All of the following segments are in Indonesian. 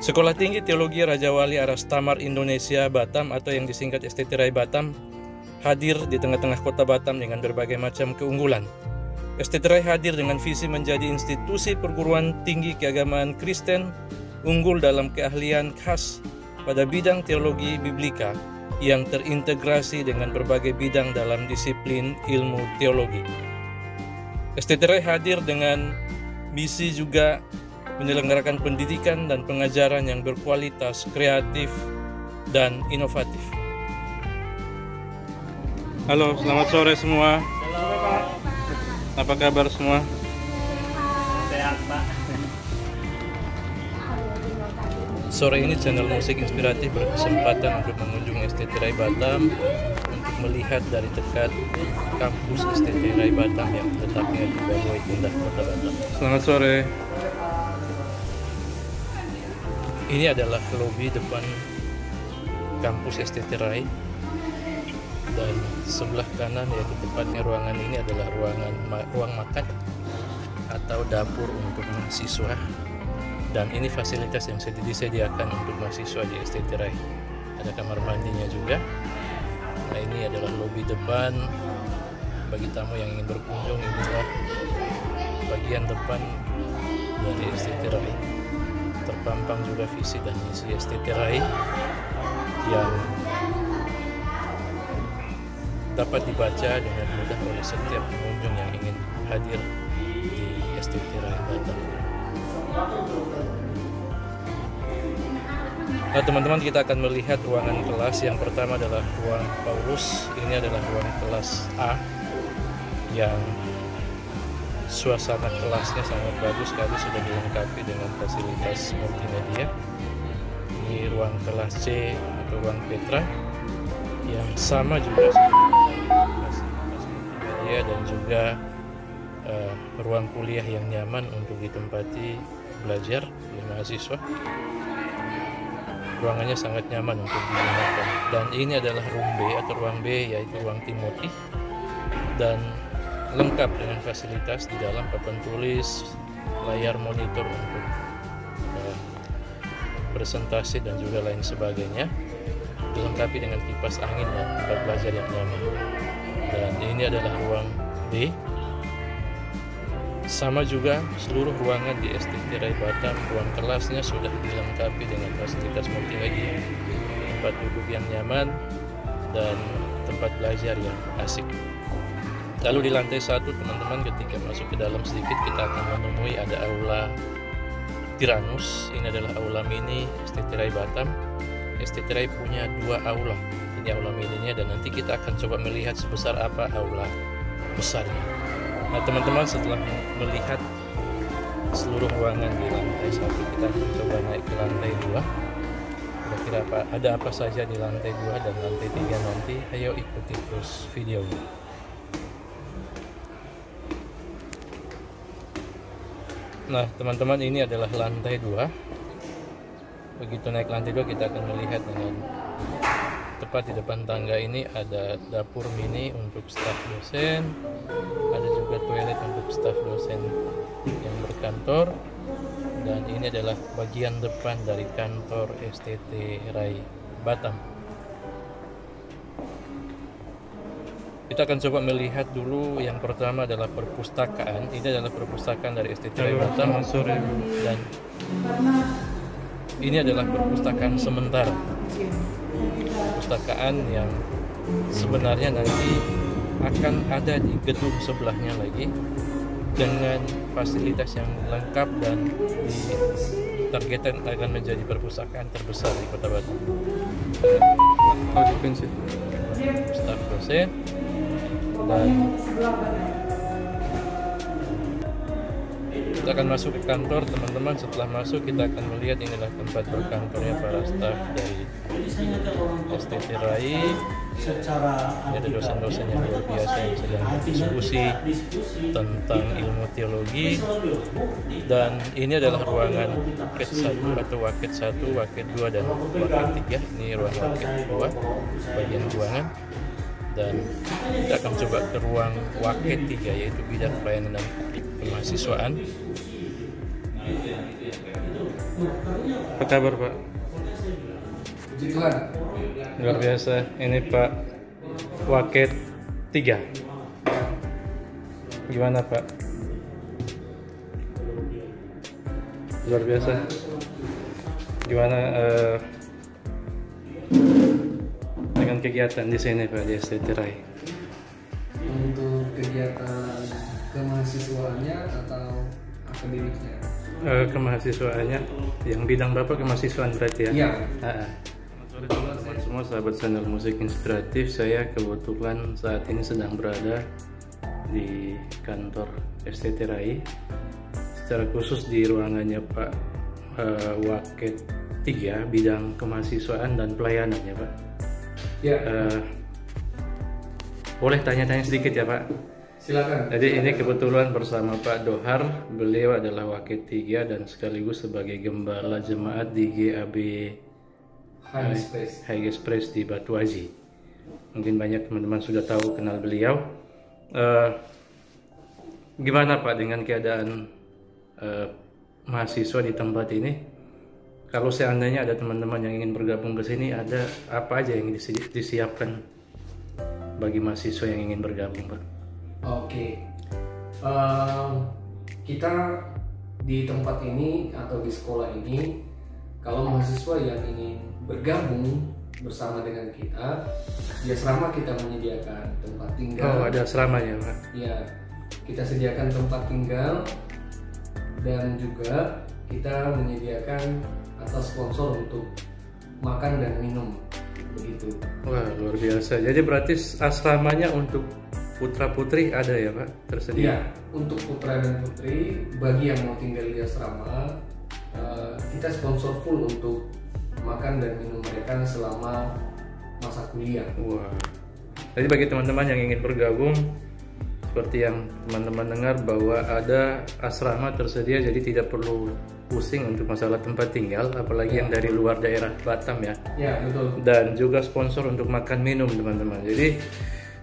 Sekolah Tinggi Teologi Raja Wali Arastamar Indonesia Batam atau yang disingkat STT-RAI Batam hadir di tengah-tengah kota Batam dengan berbagai macam keunggulan. STT-RAI hadir dengan visi menjadi institusi perguruan tinggi keagamaan Kristen unggul dalam keahlian khas pada bidang teologi biblika yang terintegrasi dengan berbagai bidang dalam disiplin ilmu teologi. STT-RAI hadir dengan misi juga menyelenggarakan pendidikan dan pengajaran yang berkualitas, kreatif, dan inovatif. Halo, selamat sore semua. Halo Pak. Apa kabar semua? Sehat Pak. Sore ini channel musik inspiratif berkesempatan untuk mengunjungi STT-RAI Batam untuk melihat dari dekat kampus STT-RAI Batam yang letaknya di Baloi Indah, Kota Batam. Selamat sore. Ini adalah lobi depan kampus STT-RAI dan sebelah kanan yaitu tepatnya ruangan ini adalah ruang makan atau dapur untuk mahasiswa, dan ini fasilitas yang disediakan untuk mahasiswa di STT-RAI. Ada kamar mandinya juga. Nah, ini adalah lobi depan bagi tamu yang ingin berkunjung. Inilah bagian depan dari STT-RAI. Terpampang juga visi dan misi STT-RAI yang dapat dibaca dengan mudah oleh setiap pengunjung yang ingin hadir di STT-RAI Batam. Nah, teman-teman, kita akan melihat ruangan kelas. Yang pertama adalah ruang Paulus. Ini adalah ruang kelas A yang suasana kelasnya sangat bagus sekali, sudah dilengkapi dengan fasilitas multimedia. Ini ruang kelas C atau ruang Petra yang sama juga fasilitas multimedia dan juga ruang kuliah yang nyaman untuk ditempati belajar oleh mahasiswa. Ruangannya sangat nyaman untuk digunakan. Dan ini adalah room B atau ruang B, yaitu ruang Timothy, dan lengkap dengan fasilitas di dalam papan tulis, layar monitor untuk presentasi dan juga lain sebagainya, dilengkapi dengan kipas angin dan tempat belajar yang nyaman. Dan ini adalah ruang D. Sama juga seluruh ruangan di STT-RAI Batam, ruang kelasnya sudah dilengkapi dengan fasilitas multimedia, tempat duduk yang nyaman, dan tempat belajar yang asik. Lalu di lantai 1, teman-teman, ketika masuk ke dalam sedikit kita akan menemui ada aula Tiranus. Ini adalah aula mini STT-RAI Batam. STT-RAI punya 2 aula. Ini aula mininya, dan nanti kita akan coba melihat sebesar apa aula besarnya. Nah, teman-teman, setelah melihat seluruh ruangan di lantai 1, kita akan coba naik ke lantai 2. Kira-kira ada apa saja di lantai 2 dan lantai 3 nanti. Ayo ikuti terus videonya. Nah, teman-teman, ini adalah lantai 2. Begitu naik lantai 2, kita akan melihat dengan tepat di depan tangga ini ada dapur mini untuk staf dosen, ada juga toilet untuk staf dosen yang berkantor, dan ini adalah bagian depan dari kantor STT-RAI Batam. Kita akan coba melihat dulu. Yang pertama adalah perpustakaan. Ini adalah perpustakaan dari STT-RAI Batam, dan ini adalah perpustakaan sementara. Perpustakaan yang sebenarnya nanti akan ada di gedung sebelahnya lagi dengan fasilitas yang lengkap dan ditargetkan akan menjadi perpustakaan terbesar di Kota Batam. Staf dosen, dan kita akan masuk ke kantor, teman-teman. Setelah masuk, kita akan melihat inilah tempat berkantornya para staf dari STT-RAI. Ini ada dosen-dosen yang luar biasa yang sedang berdiskusi tentang ilmu teologi. Dan ini adalah ruangan waket 1 atau waket 1, waket 2, dan waket 3. Ini ruang waket 2, bagian ruangan. Dan kita akan coba ke ruang waket 3, yaitu bidang pelayanan dan kemahasiswaan. Apa kabar Pak? Puji Tuhan. Luar biasa. Ini Pak Waket 3. Gimana Pak? Luar biasa. Gimana dengan kegiatan di sini Pak di STT RAI? Untuk kegiatan kemahasiswaannya atau akademiknya? Kemahasiswaannya, yang bidang Bapak kemahasiswaan berarti ya? Iya. Sore teman-teman semua, sahabat channel musik inspiratif. Saya kebetulan saat ini sedang berada di kantor STT RAI, secara khusus di ruangannya Pak Waket 3, bidang kemahasiswaan dan pelayanan ya Pak. Ya. Boleh tanya-tanya sedikit ya Pak? Silakan. Jadi ini kebetulan bersama Pak Dohar, beliau adalah Waket 3 dan sekaligus sebagai gembala jemaat di GAB High Express di Batu Aji. Mungkin banyak teman-teman sudah tahu, kenal beliau. Gimana Pak dengan keadaan mahasiswa di tempat ini? Kalau seandainya ada teman-teman yang ingin bergabung ke sini, ada apa aja yang disiapkan bagi mahasiswa yang ingin bergabung Pak? Oke. Kita di tempat ini atau di sekolah ini, kalau mahasiswa yang ingin bergabung bersama dengan kita, di asrama kita menyediakan tempat tinggal. Oh, ada asrama ya Pak? Ya, kita sediakan tempat tinggal dan juga kita menyediakan atau sponsor untuk makan dan minum, begitu. Wah, luar biasa. Jadi berarti asramanya untuk putra putri ada ya Pak, tersedia? Iya, untuk putra dan putri, bagi yang mau tinggal di asrama, kita sponsor full untuk makan dan minum mereka selama masa kuliah. Wah, jadi bagi teman-teman yang ingin bergabung, seperti yang teman-teman dengar bahwa ada asrama tersedia, jadi tidak perlu pusing untuk masalah tempat tinggal, apalagi yang dari luar daerah Batam ya. Ya, betul. Dan juga sponsor untuk makan minum teman-teman. Jadi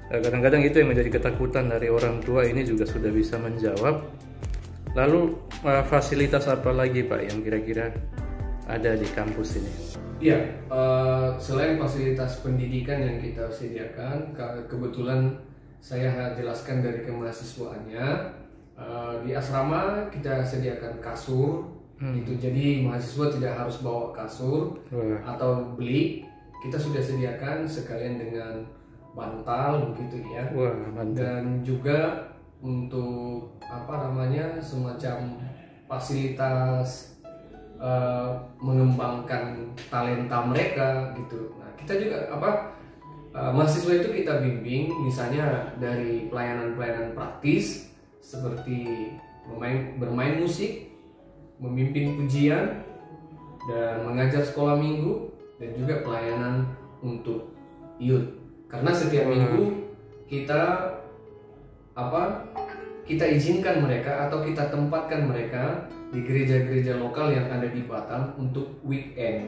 kadang-kadang itu yang menjadi ketakutan dari orang tua, ini juga sudah bisa menjawab. Lalu fasilitas apa lagi Pak yang kira-kira ada di kampus ini? Iya, selain fasilitas pendidikan yang kita sediakan, kebetulan saya jelaskan dari kemahasiswaannya, di asrama kita sediakan kasur, gitu. Jadi mahasiswa tidak harus bawa kasur atau beli, kita sudah sediakan sekalian dengan bantal begitu ya. Wah, dan juga untuk semacam fasilitas mengembangkan talenta mereka gitu. Nah, kita juga mahasiswa itu kita bimbing, misalnya dari pelayanan praktis seperti bermain musik, memimpin pujian, dan mengajar sekolah minggu, dan juga pelayanan untuk youth. Karena setiap minggu kita izinkan mereka atau kita tempatkan mereka di gereja-gereja lokal yang ada di Batam untuk weekend.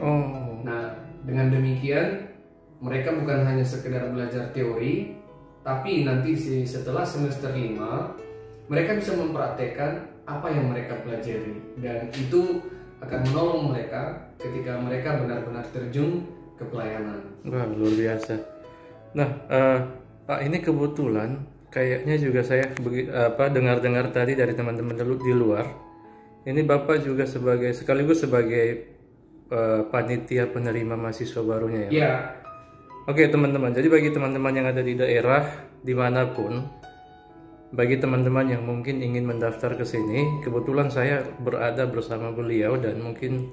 Nah, dengan demikian mereka bukan hanya sekedar belajar teori, tapi nanti setelah semester 5 mereka bisa mempraktekkan apa yang mereka pelajari, dan itu akan menolong mereka ketika mereka benar-benar terjun ke pelayanan. Wah, luar biasa. Nah, Pak, ini kebetulan kayaknya juga saya dengar-dengar tadi dari teman-teman di luar. Ini Bapak juga sekaligus sebagai panitia penerima mahasiswa barunya ya? Iya. Oke teman-teman, jadi bagi teman-teman yang ada di daerah dimanapun, bagi teman-teman yang mungkin ingin mendaftar ke sini, kebetulan saya berada bersama beliau dan mungkin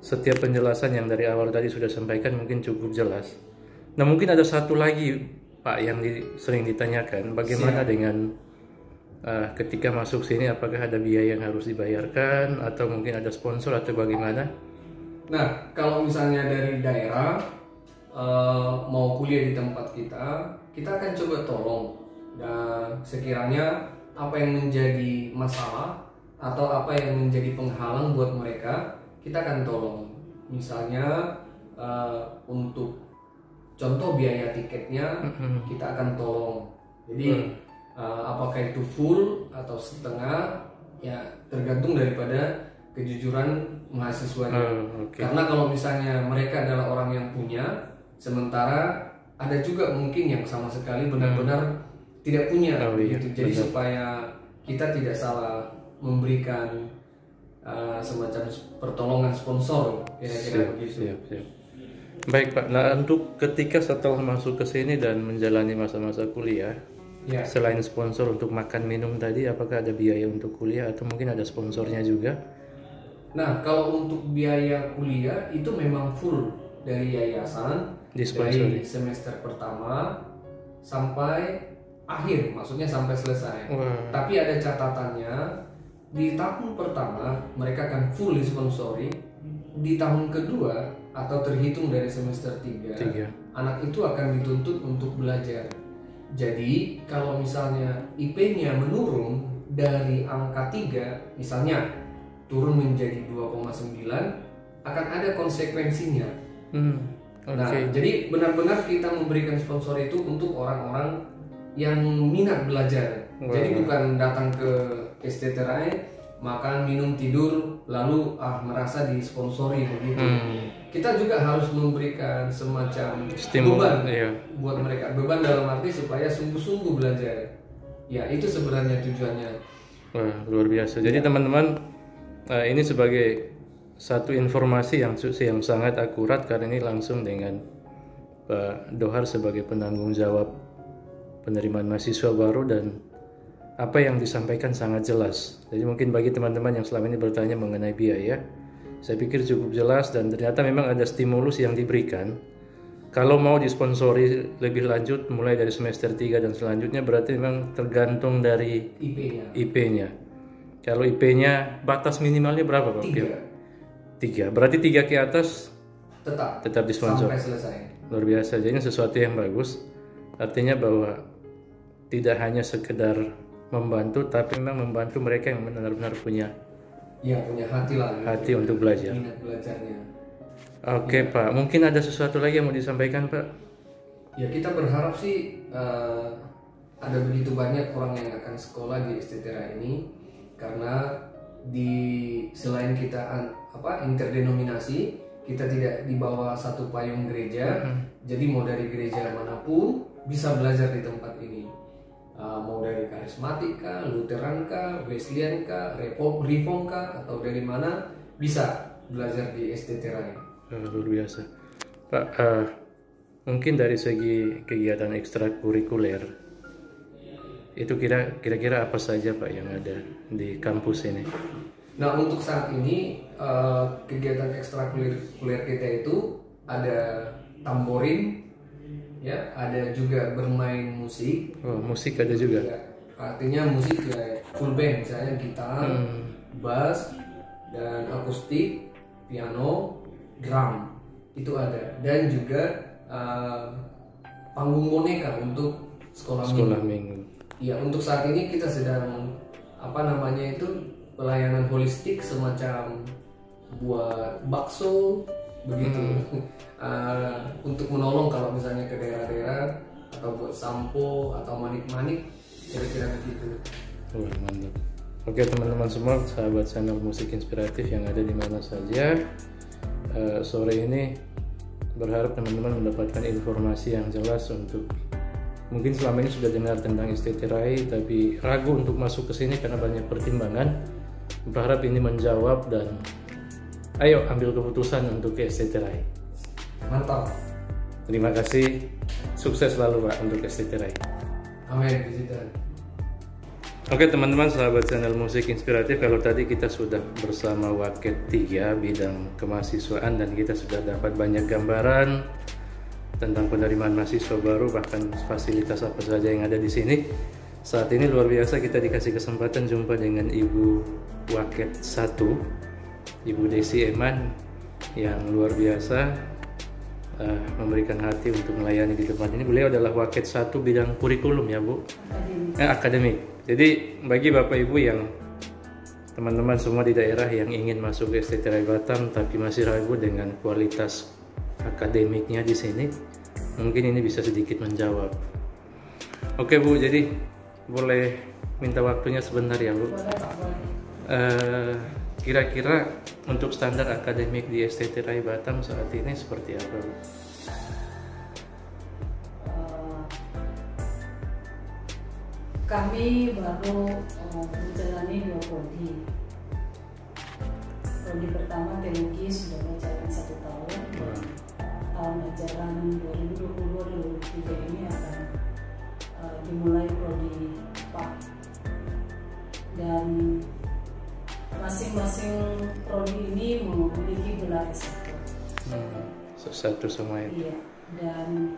setiap penjelasan yang dari awal tadi sudah sampaikan mungkin cukup jelas. Nah, mungkin ada satu lagi Pak yang sering ditanyakan, bagaimana dengan ketika masuk sini, apakah ada biaya yang harus dibayarkan atau mungkin ada sponsor atau bagaimana? Nah, kalau misalnya dari daerah mau kuliah di tempat kita akan coba tolong, dan sekiranya apa yang menjadi masalah atau apa yang menjadi penghalang buat mereka, kita akan tolong. Misalnya untuk contoh biaya tiketnya kita akan tolong. Jadi apakah itu full atau setengah, ya tergantung daripada kejujuran mahasiswanya. Karena kalau misalnya mereka adalah orang yang punya, sementara ada juga mungkin yang sama sekali benar-benar tidak punya, gitu. Jadi supaya kita tidak salah memberikan semacam pertolongan sponsor, kira-kira begitu. Siap. Baik Pak, nah untuk ketika setelah masuk ke sini dan menjalani masa-masa kuliah, selain sponsor untuk makan minum tadi, apakah ada biaya untuk kuliah atau mungkin ada sponsornya juga? Nah, kalau untuk biaya kuliah itu memang full dari yayasan, dari semester pertama sampai akhir, maksudnya sampai selesai. Tapi ada catatannya, di tahun pertama mereka akan full disponsori, di tahun kedua atau terhitung dari semester 3, anak itu akan dituntut untuk belajar. Jadi kalau misalnya IP-nya menurun dari angka 3, misalnya turun menjadi 2,9, akan ada konsekuensinya. Nah, jadi benar-benar kita memberikan sponsor itu untuk orang-orang yang minat belajar. Jadi bukan datang ke STTRAI, makan, minum, tidur, lalu merasa disponsori begitu. Kita juga harus memberikan semacam beban buat mereka. Beban dalam arti supaya sungguh-sungguh belajar. Ya, itu sebenarnya tujuannya. Wah, luar biasa. Jadi teman-teman, ini sebagai satu informasi yang sangat akurat karena ini langsung dengan Pak Dohar sebagai penanggung jawab penerimaan mahasiswa baru, dan apa yang disampaikan sangat jelas. Jadi mungkin bagi teman-teman yang selama ini bertanya mengenai biaya, saya pikir cukup jelas, dan ternyata memang ada stimulus yang diberikan. Kalau mau disponsori lebih lanjut mulai dari semester 3 dan selanjutnya, berarti memang tergantung dari IP-nya. Kalau IP-nya batas minimalnya berapa Pak? 3. Berarti 3 ke atas tetap disponsor sampai selesai. Luar biasa. Jadi ini sesuatu yang bagus. Artinya bahwa tidak hanya sekedar membantu, tapi memang membantu mereka yang benar-benar punya hati lah, hati untuk belajar. Minat belajarnya. Oke Pak, mungkin ada sesuatu lagi yang mau disampaikan Pak? Ya, kita berharap sih ada begitu banyak orang yang akan sekolah di STTRA ini, karena selain kita interdenominasi, kita tidak di bawah satu payung gereja. Jadi mau dari gereja manapun bisa belajar di tempat ini. Mau dari karismatik kah, Lutheran kah, Wesleyan kah, Reform kah, atau dari mana, bisa belajar di STTRAI. Luar biasa Pak. Mungkin dari segi kegiatan ekstrakurikuler itu kira-kira apa saja Pak yang ada di kampus ini? Nah, untuk saat ini kegiatan ekstrakurikuler kita itu ada tamborin, ya, ada juga bermain musik. Musik ada juga. Ya, artinya musik ya full band, misalnya gitar, bass, dan akustik, piano, drum, itu ada. Dan juga panggung boneka untuk sekolah minggu. Ya, untuk saat ini kita sedang pelayanan holistik, semacam buat bakso begitu. Untuk menolong kalau misalnya ke daerah-daerah, atau buat sampo atau manik-manik, kira-kira begitu. Mantap. Oke teman-teman semua, sahabat channel Musik Inspiratif yang ada di mana saja, sore ini berharap teman-teman mendapatkan informasi yang jelas. Untuk mungkin selama ini sudah dengar tentang STTRAI tapi ragu untuk masuk ke sini karena banyak pertimbangan. Berharap ini menjawab, dan ayo ambil keputusan untuk ke STTRAI. Mantap. Terima kasih, sukses selalu Pak untuk STTRAI. Amin, puji Tuhan. Oke teman-teman, sahabat channel Musik Inspiratif, kalau tadi kita sudah bersama Waket 3 bidang kemahasiswaan, dan kita sudah dapat banyak gambaran tentang penerimaan mahasiswa baru, bahkan fasilitas apa saja yang ada di sini. Saat ini luar biasa kita dikasih kesempatan jumpa dengan Ibu Waket 1, Ibu Desi Eman, yang luar biasa memberikan hati untuk melayani di tempat ini. Beliau adalah Waket 1 bidang kurikulum ya Bu? Akademik. Jadi bagi Bapak Ibu yang teman-teman semua di daerah yang ingin masuk ke STTRAI Batam tapi masih ragu dengan kualitas akademiknya di sini, mungkin ini bisa sedikit menjawab. Oke Bu, jadi boleh minta waktunya sebentar ya Bu? Kira-kira untuk standar akademik di STT Rai Batam saat ini seperti apa, Bu? Kami baru menjalani 2 prodi. Prodi pertama teologi sudah berjalan 1 tahun. Tahun ajaran 2022-2023 ini akan dimulai prodi 4. Dan masing-masing prodi ini memiliki gelar S1. Satu semua itu. Iya. Dan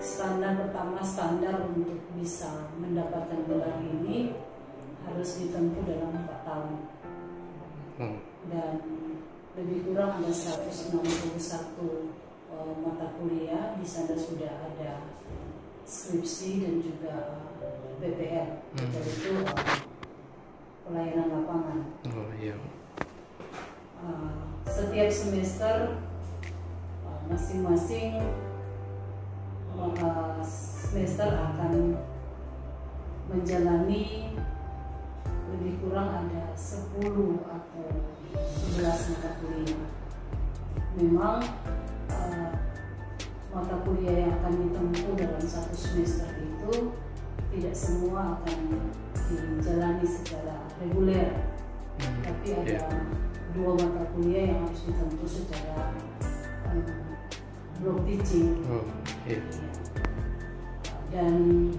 standar pertama, standar untuk bisa mendapatkan gelar ini harus ditempuh dalam 4 tahun. Dan lebih kurang ada 161 mata kuliah. Di sana sudah ada skripsi dan juga PPL, yaitu pelayanan lapangan. Oh iya. Setiap semester masing-masing semester akan menjalani lebih kurang ada 10 atau 11 mata kuliah. Memang mata kuliah yang akan ditempuh dalam 1 semester itu tidak semua akan dijalani secara reguler, tapi ada 2 mata kuliah yang harus ditempuh secara block teaching. Dan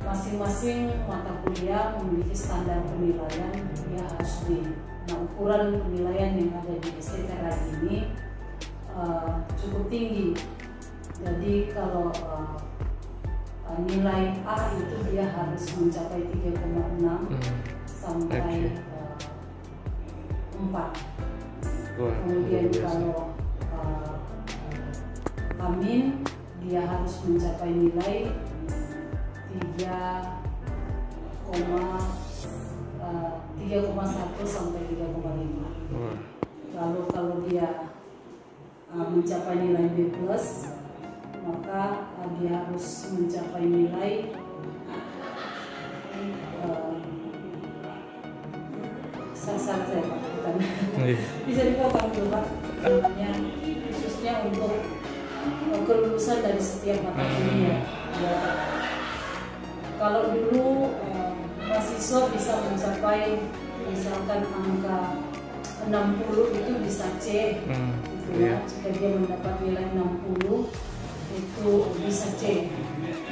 masing-masing mata kuliah memiliki standar penilaian yang harus di. Nah, ukuran penilaian yang ada di STT Rai ini cukup tinggi. Jadi kalau nilai A itu dia harus mencapai 3,6 sampai 4. Kemudian kalau Amin dia harus mencapai nilai 3,1 sampai 3,5. Lalu kalau dia mencapai nilai B+, maka dia harus mencapai nilai bisa dipotong dulu Pak, khususnya untuk kelulusan dari setiap mata kuliah. Kalau dulu mahasiswa bisa mencapai misalkan angka 60 itu bisa C, gitu ya. Jika dia mendapat nilai 60 itu bisa C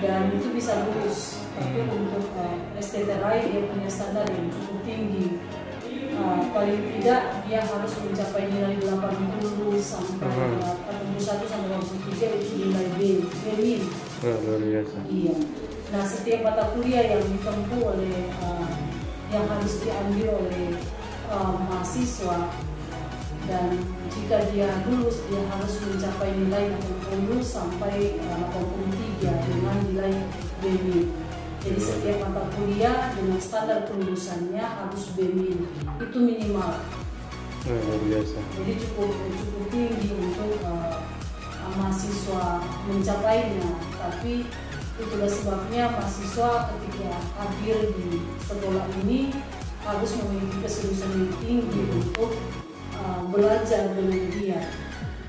dan itu bisa lulus. Tapi untuk STT Rai dia punya standar yang cukup tinggi. Paling tidak dia harus mencapai nilai 80 sampai 81 sampai 83 itu nilai B min. Luar biasa. Iya. Nah, setiap mata kuliah yang ditempuh oleh yang harus diambil oleh mahasiswa, dan jika dia lulus dia harus mencapai nilai 80 sampai 83 dengan nilai B min. Jadi setiap mata kuliah dengan standar kelulusannya harus B min, itu minimal. Luar biasa. Jadi cukup tinggi untuk mahasiswa mencapainya. Tapi itulah sebabnya mahasiswa ketika hadir di sekolah ini harus memiliki keseriusan yang tinggi untuk belajar dengan dia.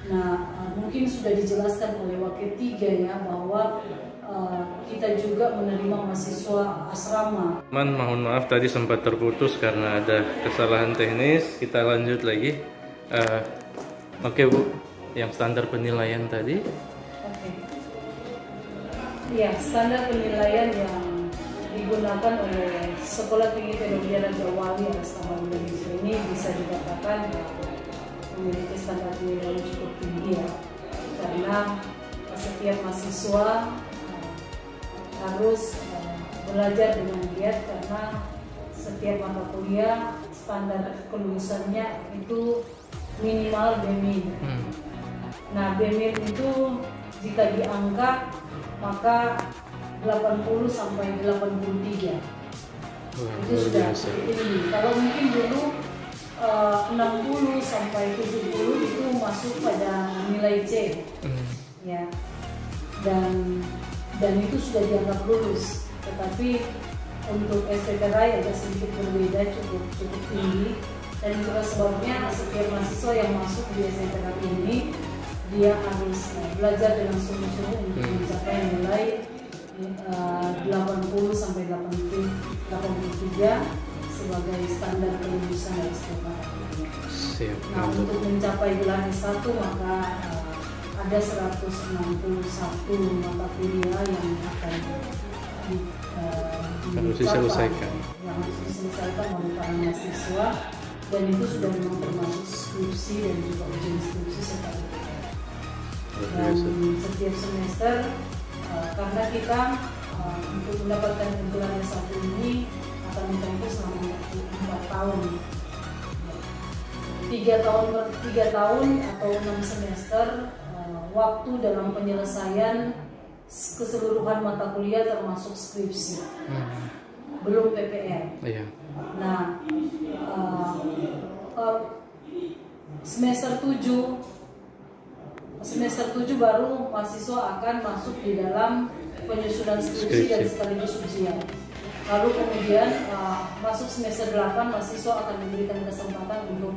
Nah, mungkin sudah dijelaskan oleh Wakil 3 ya bahwa kita juga menerima mahasiswa asrama. Mohon maaf tadi sempat terputus karena ada kesalahan teknis. Kita lanjut lagi. Oke Bu, yang standar penilaian tadi. Oke. Ya, standar penilaian yang digunakan oleh Sekolah Tinggi Teologi Raja Wali Astaman Indonesia ini bisa dikatakan memiliki standar penilaian cukup tinggi ya, karena setiap mahasiswa harus belajar dengan giat karena setiap mata kuliah standar kelulusannya itu minimal B min. Nah, B min itu jika diangkat maka 80 sampai 83. Itu sudah tinggi. Kalau mungkin dulu 60 sampai 70 itu masuk pada nilai C. Ya. Dan itu sudah dianggap lulus. Tetapi untuk STT Rai agak sedikit berbeda, cukup tinggi. Dan itulah sebabnya setiap mahasiswa yang masuk di SMPTK ini dia harus belajar dengan sungguh-sungguh untuk mencapai nilai 80 sampai 83 sebagai standar kelulusan dari STK. Nah, untuk mencapai gelar S1 maka ada 161 mata kuliah yang akan harus diselesaikan. Yang harus diselesaikan oleh para mahasiswa, dan itu sudah memang termasuk skripsi dan juga ujian skripsi serta UTS. Dan setiap semester karena kita untuk mendapatkan gelar S1 ini akan menempuh selama 4 tahun. 3 tahun atau 6 semester waktu dalam penyelesaian keseluruhan mata kuliah termasuk skripsi, belum PPL. Nah, semester 7 baru mahasiswa akan masuk di dalam penyusunan skripsi dan sekaligus ujian. Lalu kemudian masuk semester 8 mahasiswa akan diberikan kesempatan untuk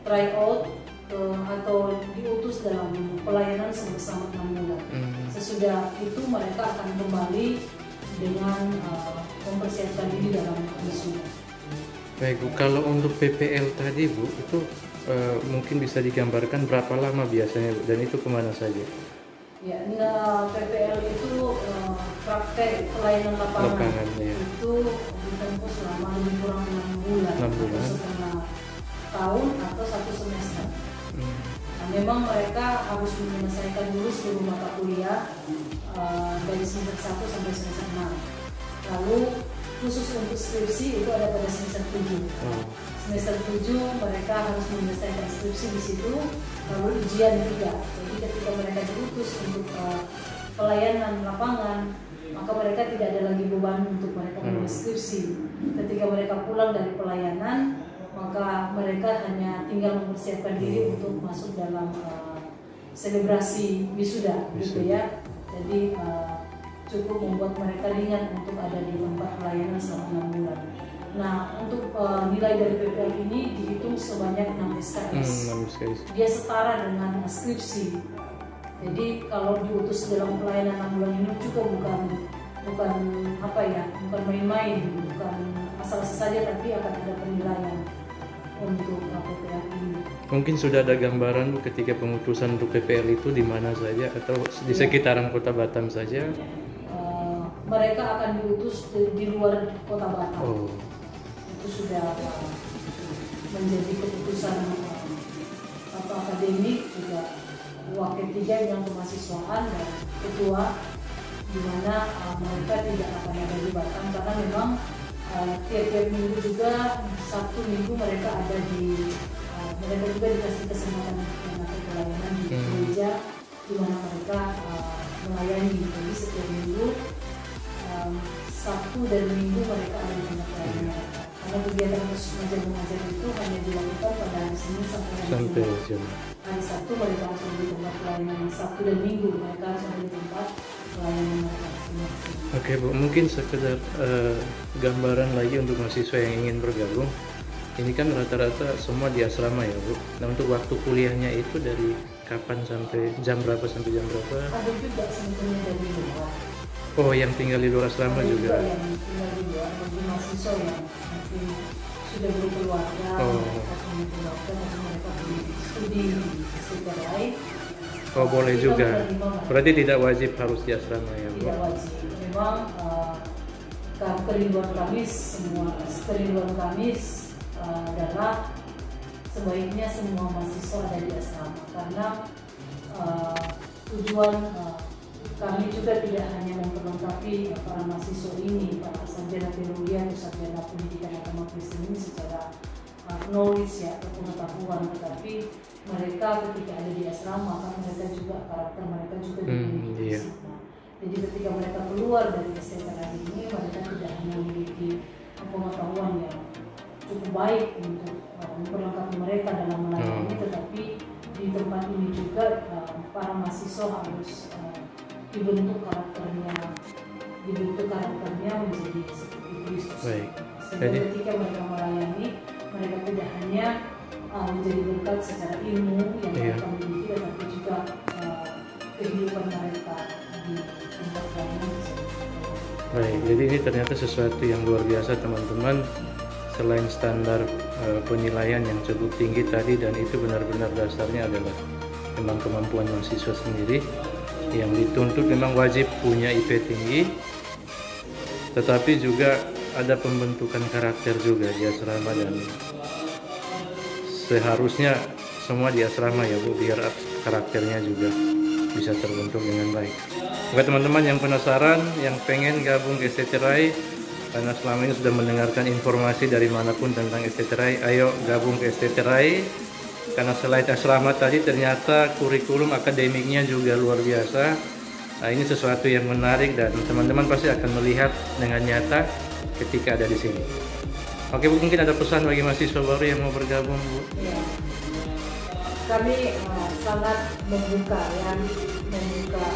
try out atau diutus dalam pelayanan selama 6 bulan. Sesudah itu mereka akan kembali dengan mempersiapkan diri dalam wisuda. Baik Bu, kalau untuk PPL tadi Bu, itu mungkin bisa digambarkan berapa lama biasanya Bu, dan itu kemana saja? Ya, nah, PPL itu praktek pelayanan lapangan itu ditempuh selama lebih kurang 6 bulan, atau setengah tahun atau 1 semester. Nah, memang mereka harus menyelesaikan dulu seluruh mata kuliah dari semester 1 sampai semester 6. Lalu khusus untuk skripsi itu ada pada semester 7. Semester 7 mereka harus menyelesaikan skripsi di situ, lalu ujian juga. Jadi ketika mereka diutus untuk pelayanan lapangan, maka mereka tidak ada lagi beban untuk mereka menulis skripsi. Ketika mereka pulang dari pelayanan, maka mereka hanya tinggal mempersiapkan diri untuk masuk dalam selebrasi wisuda, gitu ya. Jadi cukup membuat mereka ringan untuk ada di tempat pelayanan selama 6 bulan. Nah, untuk nilai dari PPL ini dihitung sebanyak 6 SKS. Dia setara dengan skripsi. Jadi kalau diutus dalam pelayanan 6 bulan ini juga bukan apa ya, bukan main-main, bukan asal saja, tapi akan ada penilaian untuk PPL ini. Mungkin sudah ada gambaran Bu ketika pemutusan untuk PPL itu di mana saja atau di sekitaran Kota Batam saja? Mereka akan diutus di luar Kota Batam. Itu sudah menjadi keputusan akademik, juga wakil 3 yang kemahasiswaan dan ketua, di mana mereka tidak akan ada di Batam karena memang tiap-tiap minggu juga, Sabtu Minggu mereka ada di mereka juga dikasih kesempatan untuk pelayanan di gereja di mana mereka melayani. Jadi setiap minggu Sabtu dan Minggu mereka ada di tempat pelayanan mereka. Karena kegiatan mengajar itu hanya dilakukan pada hari Senin sampai hari Jumat. Hari Sabtu mereka harus ada di tempat pelayanan. Sabtu dan Minggu mereka harus ada di tempat pelayanan mereka. Oke Bu, mungkin sekedar gambaran lagi untuk mahasiswa yang ingin bergabung. Ini kan rata-rata semua di asrama ya Bu. Nah, untuk waktu kuliahnya itu dari kapan sampai jam berapa sampai jam berapa? Ada juga sebetulnya dari luar. Oh, yang tinggal di luar asrama juga? Yang tinggal di luar, bagi mahasiswa yang mungkin sudah berkeluarga, mereka punya keluarga, tapi mereka punya studi di sekitar lain. Oh, boleh juga. Berarti tidak wajib harus di asrama ya Bu? Tidak wajib. Memang kerinduan kami adalah sebaiknya semua mahasiswa ada di asrama, karena tujuan kami juga tidak hanya memperlengkapi para mahasiswa ini, para sarjana teologi atau sarjana pendidikan agama Kristen ini secara knowledge ya, atau pengetahuan, tetapi mereka ketika ada di asrama, maka mereka juga karakter mereka juga dimiliki. Jadi ketika mereka keluar dari STK ini, mereka tidak hanya memiliki pengetahuan yang cukup baik untuk memperlengkapi mereka dalam melayani, tetapi di tempat ini juga para mahasiswa harus dibentuk karakternya menjadi seperti Kristus. Sehingga ketika mereka melayani, mereka tidak hanya menjadi berkat secara ilmu yang mereka miliki, tetapi juga kehidupan mereka di tempat lain. Baik, jadi ini ternyata sesuatu yang luar biasa teman-teman. Selain standar penilaian yang cukup tinggi tadi, dan itu benar-benar dasarnya adalah memang kemampuan mahasiswa sendiri yang dituntut, memang wajib punya IP tinggi, tetapi juga ada pembentukan karakter juga di asrama, dan seharusnya semua di asrama ya Bu, biar karakternya juga bisa terbentuk dengan baik. Oke teman-teman yang penasaran, yang pengen gabung ke STTRAI, karena selama ini sudah mendengarkan informasi dari manapun tentang STTRAI, ayo gabung ke STTRAI. Karena selain asrama tadi, ternyata kurikulum akademiknya juga luar biasa. Nah, ini sesuatu yang menarik dan teman-teman pasti akan melihat dengan nyata ketika ada di sini. Oke Bu, mungkin ada pesan bagi mahasiswa baru yang mau bergabung Bu? Ya. Kami sangat membuka hati, membuka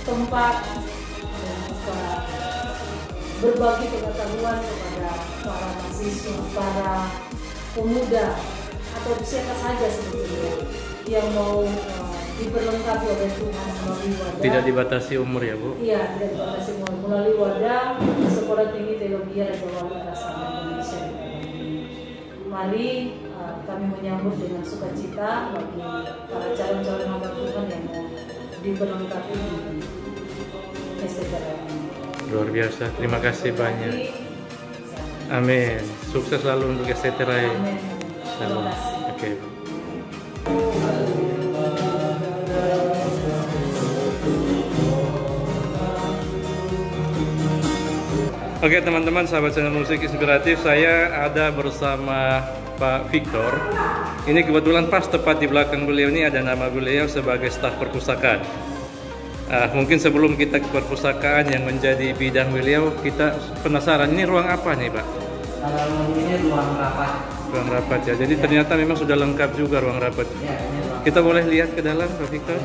tempat, membuka berbagi pengetahuan kepada para mahasiswa, para pemuda atau siapa saja sebetulnya yang mau diperlengkapi oleh Tuhan melalui wadah. Tidak dibatasi umur ya Bu? Iya, tidak dibatasi umur, melalui wadah Sekolah Tinggi Teologi Raja Wali Arasama Indonesia. Mari kami menyambut dengan sukacita bagi para calon-calon hamba Tuhan yang mau diperlengkapi di STTRAI. Luar biasa, terima kasih banyak. Amin. Sukses selalu untuk STTRAI. Amin. Oke. Oke teman-teman, sahabat channel musik inspiratif, saya ada bersama Pak Victor. Ini kebetulan pas tepat di belakang beliau ini ada nama beliau sebagai staf perpustakaan. Mungkin sebelum kita ke perpustakaan yang menjadi bidang beliau, kita penasaran ini ruang apa nih Pak? Ini ruang rapat. Ruang rapat ya, jadi ternyata memang sudah lengkap juga ruang rapat. Ya, kita boleh lihat ke dalam Pak Victor?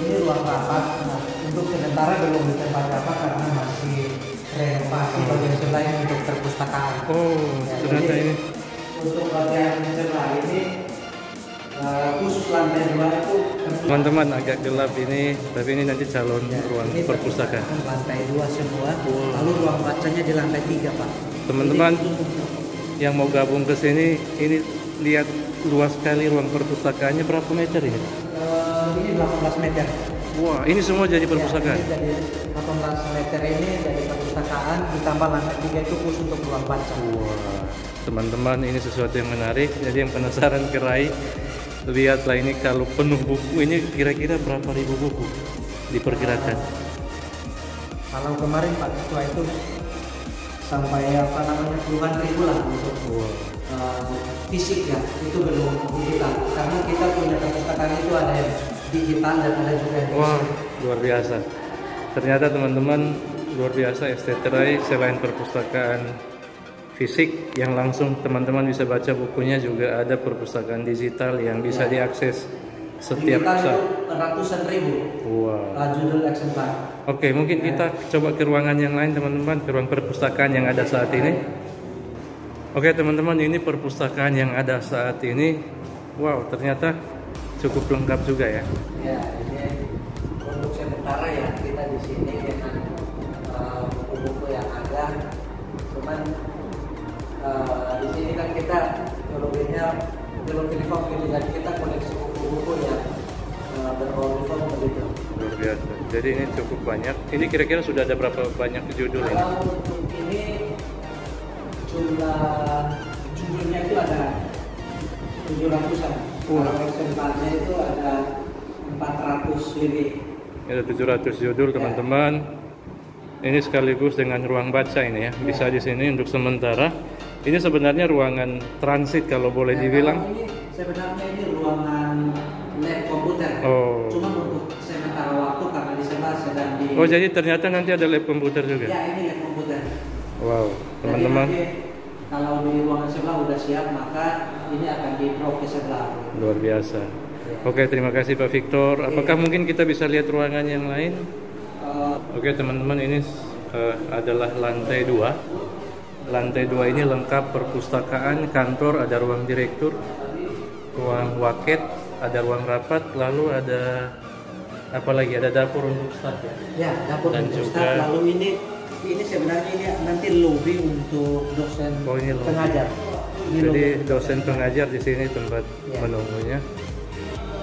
Ini ruang rapat. Nah, untuk sementara belum ditempat rapat karena masih renovasi bagian sebelah untuk perpustakaan. Oh, ya, ternyata ini. Untuk bagian sebelah ini khusus lantai 2 itu teman-teman agak gelap ini, tapi ini nanti calon ruang perpustakaan. Lantai 2 semua, lalu ruang bacanya di lantai 3 Pak. Teman-teman yang mau gabung ke sini, ini lihat luas sekali ruang perpustakaannya. Berapa meter ini? Ini 18 meter. Wah, ini semua jadi perpustakaan? Ya, ini jadi 18 meter ini jadi perpustakaan, ditambah lantai 3 itu khusus untuk ruang baca. Wah, teman-teman ini sesuatu yang menarik. Jadi yang penasaran ke RAI, lihatlah ini kalau penuh buku ini kira-kira berapa ribu buku diperkirakan? Kalau kemarin Pak Ketua itu sampai puluhan ribu lah untuk fisik ya, itu belum digital. Karena kita punya perpustakaan itu ada yang digital dan ada juga yang fisik. Wah, luar biasa. Ternyata teman-teman luar biasa STTRAI selain perpustakaan fisik yang langsung teman-teman bisa baca bukunya, juga ada perpustakaan digital yang bisa diakses setiap saat. Ratusan ribu. Wow. Judul eksemplar. Oke, mungkin kita coba ke ruangan yang lain teman-teman, ke ruang perpustakaan yang ada saat ini. Oke teman-teman, ini perpustakaan yang ada saat ini. Wow, ternyata cukup lengkap juga ya. Ya, ini untuk sementara ya kita di sini dengan buku-buku yang ada. Cuman di sini kan kita teologinya teologi reform gitu, jadi kita koleksi buku-buku yang berbau reform begitu. Luar biasa. Jadi ini cukup banyak. Ini kira-kira sudah ada berapa banyak judul ini? Kalau untuk ini jumlah judulnya itu ada 700-an. Kalau eksemplarnya itu ada 400 lebih. Ada 700 judul teman-teman. Ini sekaligus dengan ruang baca ini ya. Bisa di sini untuk sementara. Ini sebenarnya ruangan transit kalau boleh dibilang. Ini sebenarnya ini ruangan lab komputer. Oh. Cuma untuk sementara waktu karena di sebelah sedang di. Oh, jadi ternyata nanti ada lab komputer juga. Ya, ini lab komputer. Wow, teman-teman. Kalau di ruangan sebelah udah siap, maka ini akan di-drop ke sebelah. Luar biasa. Oke, terima kasih Pak Victor. Apakah mungkin kita bisa lihat ruangan yang lain? Oke teman-teman, ini adalah lantai 2. lantai 2 ini lengkap perpustakaan, kantor, ada ruang direktur, ruang waket, ada ruang rapat, lalu ada apa lagi? Ada dapur untuk staf ya? Ya, dapur Dan untuk juga- staf. Lalu ini sebenarnya ini nanti lobby untuk dosen Oh, ini lobby. pengajar. Ini Jadi lobby. dosen pengajar di sini tempat Ya. menunggunya.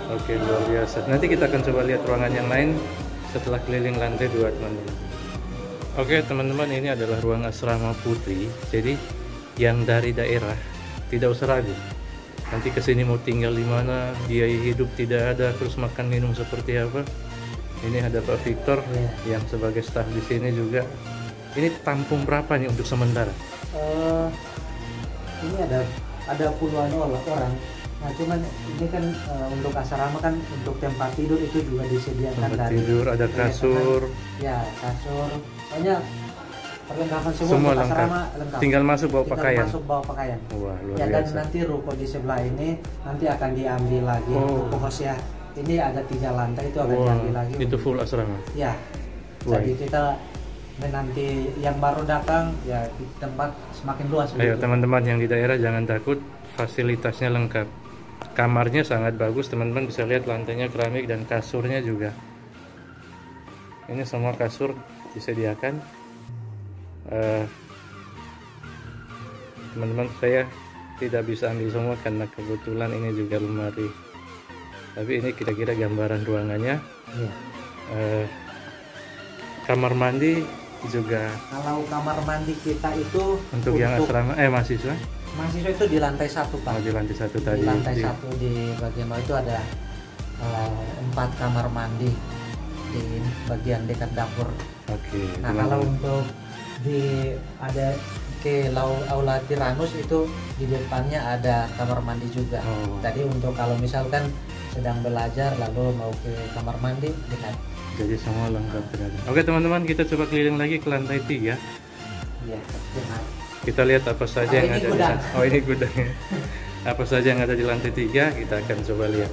Oke, luar biasa. Nanti kita akan coba lihat ruangan yang lain setelah keliling lantai 2, teman-teman. Oke, teman-teman, ini adalah ruang asrama putri. Jadi yang dari daerah tidak usah ragu. Nanti kesini mau tinggal di mana, biaya hidup tidak ada, terus makan minum seperti apa. Ini ada Pak Victor Ya. yang sebagai staf di sini juga. Ini tampung berapa nih untuk sementara? Ini ada puluhan orang. Nah, cuman ini kan untuk asrama kan untuk tempat tidur itu juga disediakan Tempat dari tidur, ada kasur. Ya, kasur. Pokoknya perlengkapan semua Semua untuk lengkap. asrama lengkap. Tinggal masuk bawa Tinggal pakaian. masuk bawa pakaian. Wah, luar Ya, dan biasa. nanti ruko di sebelah ini nanti akan diambil lagi Oh. ruko kos ya. Ini ada 3 lantai itu akan Wah, diambil lagi. itu full asrama. Ya. Wah. Jadi kita nanti yang baru datang ya di tempat semakin luas. Ayo begitu. teman-teman yang di daerah jangan takut, fasilitasnya lengkap. Kamarnya sangat bagus, teman-teman bisa lihat lantainya keramik dan kasurnya juga. Ini semua kasur disediakan. Teman-teman, saya tidak bisa ambil semua karena kebetulan ini juga lemari. Tapi ini kira-kira gambaran ruangannya. Iya. Kamar mandi juga Kalau kamar mandi kita itu untuk yang asrama mahasiswa. mahasiswa itu di lantai 1 Pak. Oh, di lantai 1 Di tadi. lantai Di- 1 di bagian bawah itu ada 4 kamar mandi di bagian dekat dapur. Oke. Nah, teman-teman. kalau untuk ada ke aula Tiranus itu di depannya ada kamar mandi juga. Oh. Tadi untuk kalau misalkan sedang belajar lalu mau ke kamar mandi dekat. Jadi semua lengkap ternyata. Oke teman-teman, kita coba keliling lagi ke lantai 3. Iya, dekat. Kita lihat apa saja Oh, yang ini ada gudang. di sana. Oh, ini gudangnya. Apa saja yang ada di lantai 3, kita akan coba lihat.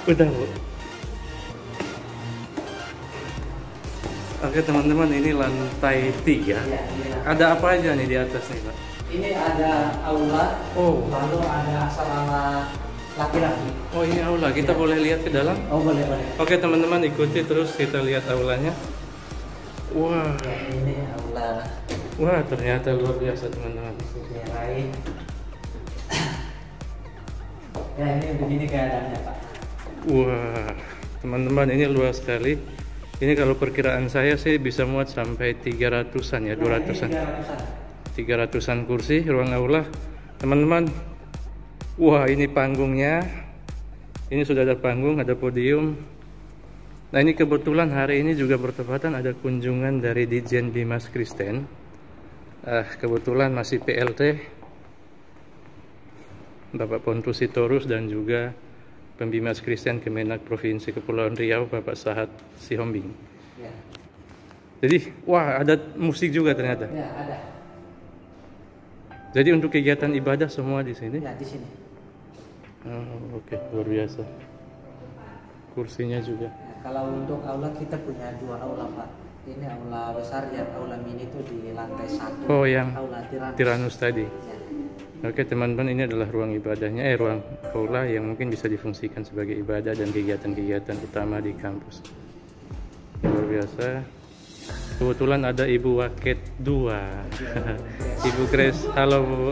Udah, Bu. Oke teman-teman, ini lantai 3. Iya, iya. Ada apa aja nih di atas nih, Pak? Ini ada aula, Oh. lalu ada asrama laki-laki. Oh, ini aula. Kita Iya. boleh lihat ke dalam? Oh, boleh, boleh. Oke teman-teman, ikuti terus kita lihat aulanya. Wah. Ya, ini aula Wah, ternyata luar biasa teman-teman. sejarah. Ya, ini begini keadaannya, Pak. Wah, teman-teman, ini luas sekali. Ini kalau perkiraan saya sih bisa muat sampai 300-an ya, 200-an. 300-an kursi ruang aula. Teman-teman, wah ini panggungnya. Ini sudah ada panggung, ada podium. Nah, ini kebetulan hari ini juga bertepatan ada kunjungan dari Ditjen Bimas Kristen. Kebetulan masih PLT Bapak Pontus Sitorus dan juga Pembimas Kristen Kemenak Provinsi Kepulauan Riau Bapak Sahat Sihombing. Ya, Jadi, wah ada musik juga ternyata. ya ada. Jadi untuk kegiatan ibadah semua di sini. Ya, di sini. Oh, oke, luar biasa. Kursinya juga. Ya, kalau untuk aula kita punya 2 aula, Pak. Ini aula besar, yang aula mini itu di lantai 1. Oh, yang aula Tiranus tadi. Ya. Oke teman-teman, ini adalah ruang ibadahnya, ruang aula yang mungkin bisa difungsikan sebagai ibadah dan kegiatan-kegiatan utama di kampus. Luar biasa. Kebetulan ada Ibu Waket 2. Ibu Grace, halo Bu.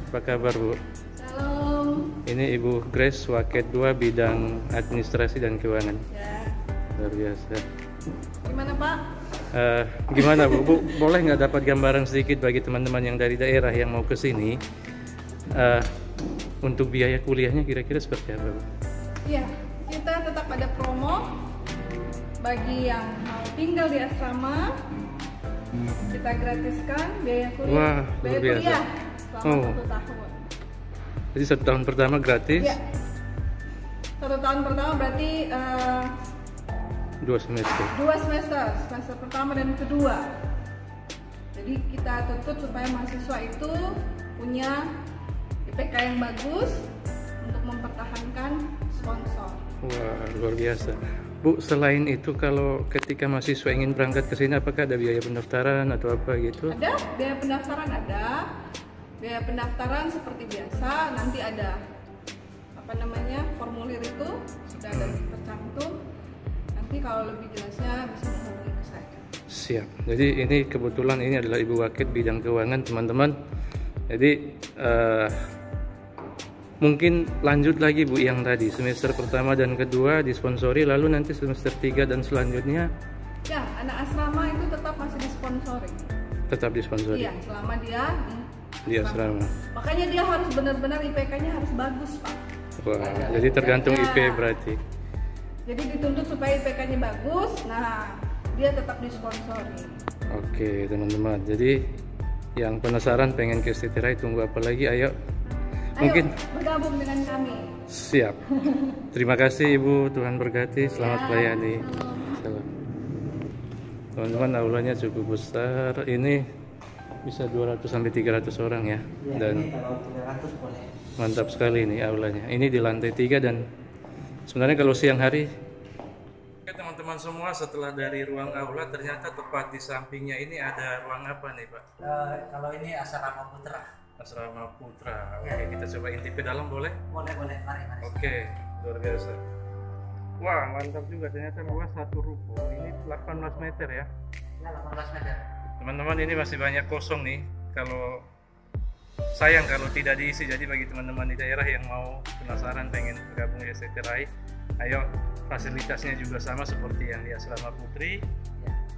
Apa kabar Bu? Halo. Ini Ibu Grace Waket 2 bidang administrasi dan keuangan. Ya. Luar biasa. Gimana Pak? Gimana Bu? Bu, boleh nggak dapat gambaran sedikit bagi teman-teman yang dari daerah yang mau ke sini? Untuk biaya kuliahnya kira-kira seperti apa Bu? Iya, kita tetap ada promo bagi yang mau tinggal di asrama. Kita gratiskan biaya kuliah. Wah, biaya luar biasa. kuliah selama Oh. 1 tahun. Jadi 1 tahun pertama gratis, Iya. 1 tahun pertama berarti 2 semester. 2 semester, semester pertama dan kedua. Jadi kita tuntut supaya mahasiswa itu punya IPK yang bagus untuk mempertahankan sponsor. Wah, luar biasa. Bu, selain itu kalau ketika mahasiswa ingin berangkat ke sini, apakah ada biaya pendaftaran atau apa gitu? Ada, biaya pendaftaran ada. Biaya pendaftaran seperti biasa, nanti ada formulir itu sudah ada tercantum. Nanti kalau lebih jelasnya bisa menghubungi ke saya. Siap. Jadi ini kebetulan ini adalah Ibu Wakil bidang keuangan, teman-teman. Jadi mungkin lanjut lagi Bu yang tadi semester pertama dan kedua disponsori, lalu nanti semester 3 dan selanjutnya ya anak asrama itu tetap masih disponsori. Tetap disponsori. Iya, selama dia di asrama. Makanya dia harus benar-benar IPK-nya harus bagus, Pak. Wah, jadi tergantung IP berarti. Jadi dituntut supaya IPK-nya bagus. Nah, dia tetap disponsori. Oke, teman-teman. Jadi yang penasaran pengen ke STT-RAI, tunggu apa lagi? Ayo mungkin bergabung dengan kami. Siap. Terima kasih Ibu, Tuhan berkati, selamat melayani. Salam. Teman-teman, aulanya cukup besar. Ini bisa 200 sampai 300 orang ya. Dan kalau 300 boleh. Mantap sekali ini aulanya. Ini di lantai 3 dan sebenarnya kalau siang hari. Oke teman-teman semua, setelah dari ruang aula ternyata tepat di sampingnya ini ada ruang apa nih Pak? Kalau ini asrama putra. Asrama Putra. Oke, kita coba intip ke dalam boleh? Boleh, mari. Oke, luar biasa. Wah, mantap juga, ternyata luas satu ruko. Ini 18 meter ya. Ya, 18 meter. Teman-teman, ini masih banyak kosong nih. Kalau sayang kalau tidak diisi, jadi bagi teman-teman di daerah yang mau penasaran pengen bergabung di STT-RAI, ayo, fasilitasnya juga sama seperti yang di Asrama Putri.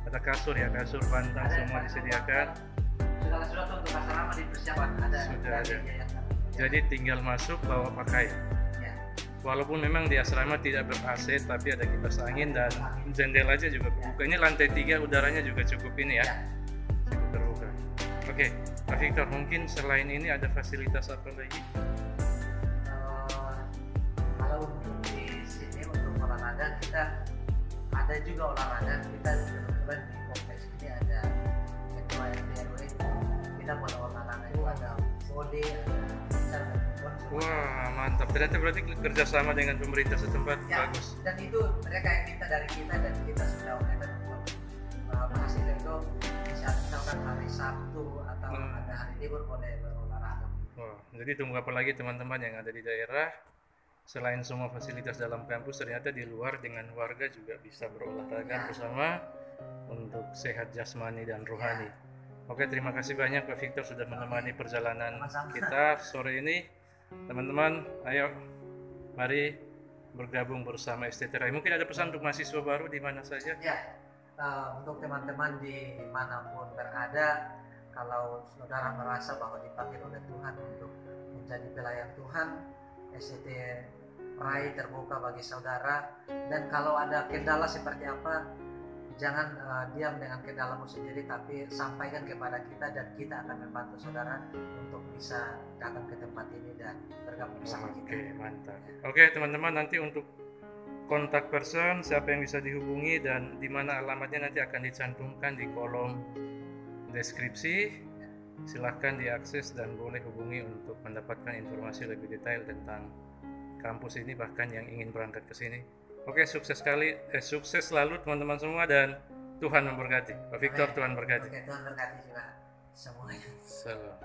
Ada kasur ya, kasur bantal semua disediakan. Sudah untuk asrama dipersiapkan sudah ada. Jadi tinggal masuk bawa pakaian. Ya. Walaupun memang di asrama tidak ber-AC tapi ada kipas angin dan jendela aja juga terbuka. Ini lantai 3 udaranya juga cukup ini ya. Cukup terbuka. Oke, Pak Victor, mungkin selain ini ada fasilitas apa lagi? Kalau untuk di sini untuk olahraga kita ada juga olahraga. Kita kebetulan di kompleks ini ada ketua RT/RW. Kita pada olahraga itu ada voli, ada wah mantap, ternyata berarti kerjasama dengan pemerintah setempat ya, bagus. Dan itu mereka yang minta dari kita dan kita sudah mereka mahasiswa itu misalkan hari Sabtu atau ada hari libur boleh berolahraga. Wah, jadi tunggu apa lagi teman-teman yang ada di daerah. Selain semua fasilitas dalam kampus, ternyata di luar dengan warga juga bisa berolahraga bersama untuk sehat jasmani dan rohani. Oke, terima kasih banyak Pak Victor sudah menemani perjalanan kita sore ini. Teman-teman, ayo mari bergabung bersama STT-RAI. Mungkin ada pesan untuk mahasiswa baru di mana saja? Ya, untuk teman-teman di manapun berada, kalau saudara merasa bahwa dipanggil oleh Tuhan untuk menjadi pelayan Tuhan, STT-RAI terbuka bagi saudara. Dan kalau ada kendala seperti apa, jangan diam dengan kendalamu sendiri, tapi sampaikan kepada kita dan kita akan membantu saudara untuk bisa datang ke tempat ini dan bergabung bersama kita. Oke, mantap. Oke, teman-teman, nanti untuk kontak person siapa yang bisa dihubungi dan di mana alamatnya nanti akan dicantumkan di kolom deskripsi. Silahkan diakses dan boleh hubungi untuk mendapatkan informasi lebih detail tentang kampus ini, bahkan yang ingin berangkat ke sini. Oke, sukses selalu teman-teman semua dan Tuhan memberkati. Pak Victor, Tuhan berkati. Oke, Tuhan berkati juga semuanya. Salam.